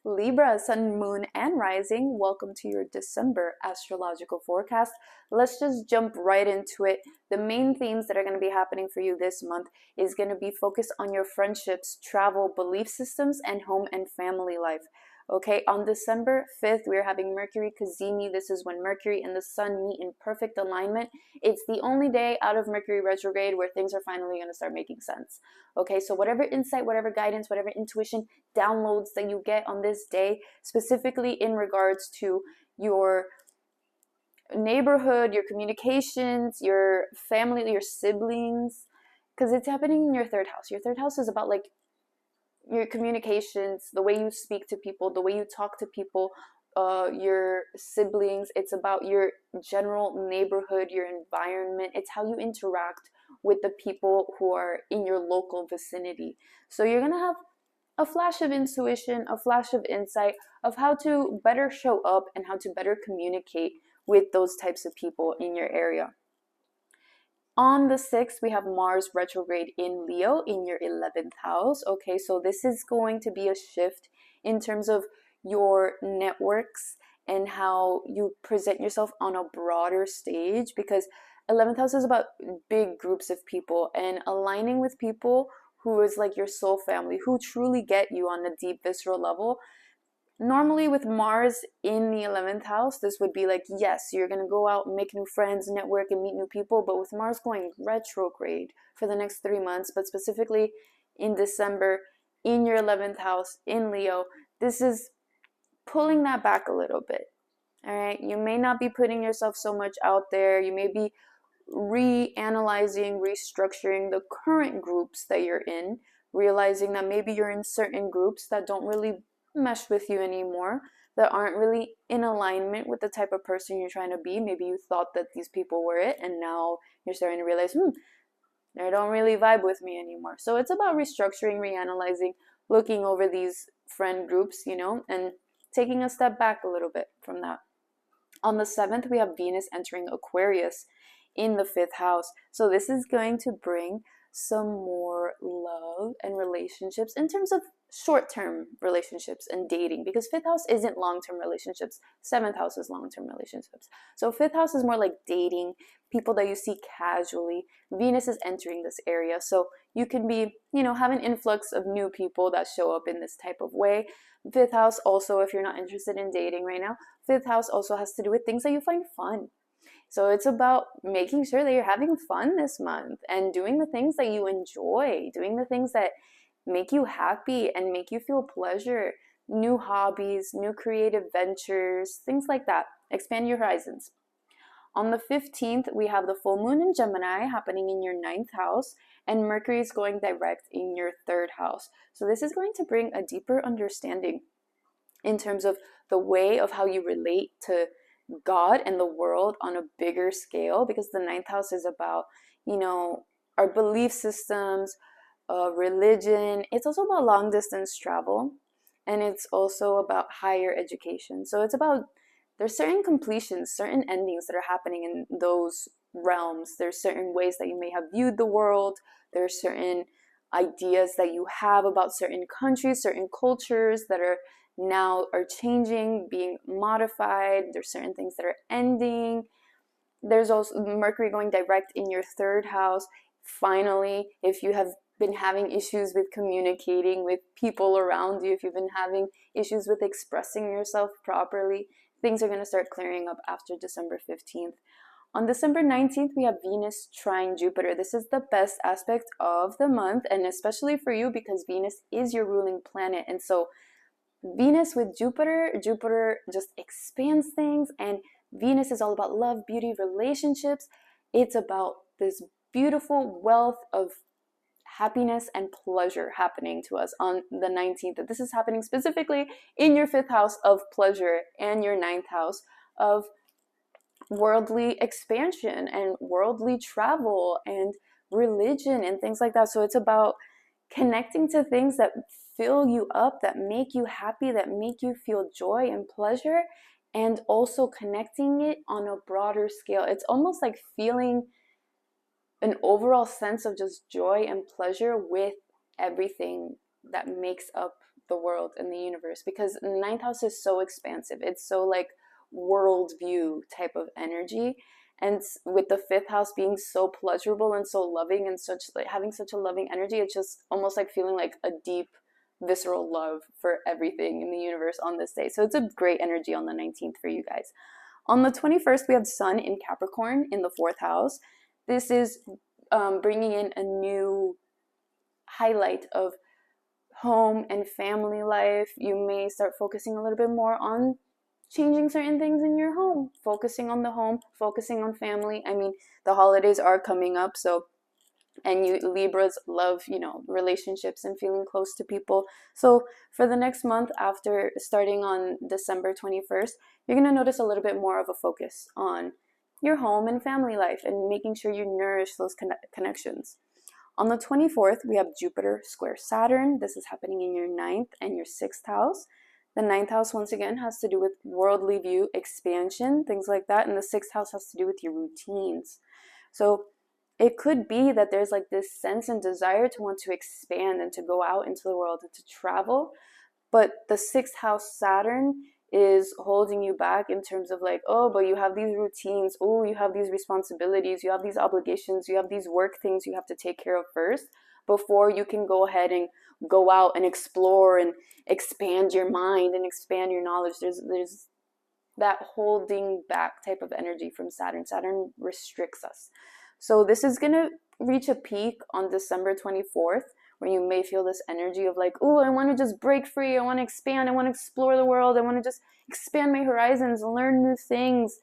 Libra, Sun, Moon, and Rising, welcome to your December astrological forecast. Let's just jump right into it. The main themes that are going to be happening for you this month is going to be focused on your friendships, travel, belief systems, and home and family life. Okay, on December 5th, we're having Mercury Cazimi. This is when Mercury and the Sun meet in perfect alignment. It's the only day out of Mercury retrograde where things are finally going to start making sense. Okay, so whatever insight, whatever guidance, whatever intuition, downloads that you get on this day, specifically in regards to your neighborhood, your communications, your family, your siblings, because it's happening in your third house. Your third house is about like your communications, the way you speak to people, the way you talk to people, your siblings. It's about your general neighborhood, your environment. It's how you interact with the people who are in your local vicinity. So you're gonna have a flash of intuition, a flash of insight of how to better show up and how to better communicate with those types of people in your area. On the 6th, we have Mars retrograde in Leo in your 11th house. Okay, so this is going to be a shift in terms of your networks and how you present yourself on a broader stage, because 11th house is about big groups of people and aligning with people who is like your soul family, who truly get you on a deep visceral level. Normally with Mars in the 11th house, this would be like, yes, you're going to go out and make new friends, network, and meet new people. But with Mars going retrograde for the next 3 months, but specifically in December in your 11th house in Leo, this is pulling that back a little bit. All right, you may not be putting yourself so much out there. You may be reanalyzing, restructuring the current groups that you're in, realizing that maybe you're in certain groups that don't really mesh with you anymore, that aren't really in alignment with the type of person you're trying to be. Maybe you thought that these people were it, and now you're starting to realize, they don't really vibe with me anymore. So it's about restructuring, reanalyzing, looking over these friend groups, and taking a step back a little bit from that. On the 7th, we have Venus entering Aquarius in the 5th house. So this is going to bring some more love and relationships in terms of short-term relationships and dating, because 5th house isn't long-term relationships. 7th house is long-term relationships. So 5th house is more like dating, people that you see casually. Venus is entering this area, so you can be, have an influx of new people that show up in this type of way. 5th house also, if you're not interested in dating right now, 5th house also has to do with things that you find fun. So it's about making sure that you're having fun this month and doing the things that you enjoy, doing the things that make you happy and make you feel pleasure, new hobbies, new creative ventures, things like that. Expand your horizons. On the 15th, we have the full moon in Gemini happening in your 9th house, and Mercury is going direct in your 3rd house. So this is going to bring a deeper understanding in terms of the way of how you relate to God and the world on a bigger scale, because the 9th house is about, our belief systems, religion. It's also about long distance travel, and it's also about higher education. So it's about, there's certain completions, certain endings that are happening in those realms. There's certain ways that you may have viewed the world. There's certain ideas that you have about certain countries, certain cultures that are changing, being modified. There's certain things that are ending. There's also Mercury going direct in your 3rd house. Finally, if you have been having issues with communicating with people around you, if you've been having issues with expressing yourself properly, things are going to start clearing up after December 15th. On December 19th, we have Venus trine Jupiter. This is the best aspect of the month, and especially for you because Venus is your ruling planet. And so Venus with Jupiter just expands things, and Venus is all about love, beauty, relationships. It's about this beautiful wealth of happiness and pleasure happening to us on the 19th. This is happening specifically in your 5th house of pleasure and your 9th house of worldly expansion and worldly travel and religion and things like that. So it's about connecting to things that fill you up, that make you happy, that make you feel joy and pleasure, and also connecting it on a broader scale. It's almost like feeling an overall sense of just joy and pleasure with everything that makes up the world and the universe, because the ninth house is so expansive. It's so like worldview type of energy. And with the fifth house being so pleasurable and so loving and such like having such a loving energy, it's just almost like feeling like a deep visceral love for everything in the universe on this day. So it's a great energy on the 19th for you guys. On the 21st, we have Sun in Capricorn in the fourth house. This is bringing in a new highlight of home and family life. You may start focusing a little bit more on changing certain things in your home, focusing on the home, focusing on family. I mean, the holidays are coming up, so and you Libras love, relationships and feeling close to people. So for the next month, after starting on December 21st, you're going to notice a little bit more of a focus on your home and family life and making sure you nourish those connections. On the 24th, we have Jupiter square Saturn. This is happening in your ninth and your sixth house. The ninth house, once again, has to do with worldly view, expansion, things like that. And the sixth house has to do with your routines. So it could be that there's like this sense and desire to want to expand and to go out into the world and to travel. But the sixth house Saturn is holding you back in terms of like, oh, but you have these routines, oh, you have these responsibilities, you have these obligations, you have these work things you have to take care of first before you can go ahead and go out and explore and expand your mind and expand your knowledge. There's that holding back type of energy from Saturn. Saturn restricts us. So this is going to reach a peak on December 24th, where you may feel this energy of like, oh, I want to just break free, I want to expand, I want to explore the world, I want to just expand my horizons and learn new things.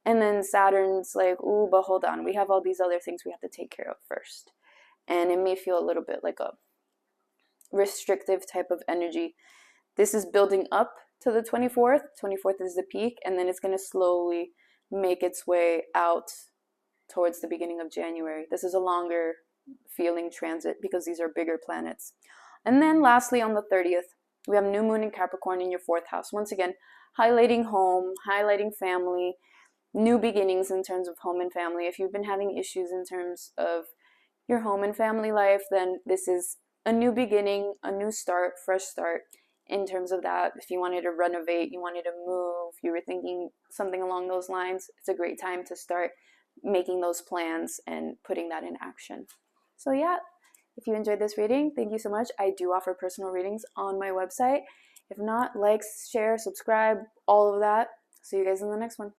And then Saturn's like, oh, but hold on, we have all these other things we have to take care of first. And it may feel a little bit like a restrictive type of energy. This is building up to the 24th. 24th is the peak, and then it's going to slowly make its way out towards the beginning of January. This is a longer feeling transit because these are bigger planets. And then lastly, on the 30th, we have new moon in Capricorn in your fourth house. Once again, highlighting home, highlighting family, new beginnings in terms of home and family. If you've been having issues in terms of your home and family life, then this is a new beginning, a new start, fresh start in terms of that. If you wanted to renovate, you wanted to move, you were thinking something along those lines, it's a great time to start making those plans and putting that in action. So yeah, if you enjoyed this reading, thank you so much. I do offer personal readings on my website. If not, like, share, subscribe, all of that. See you guys in the next one.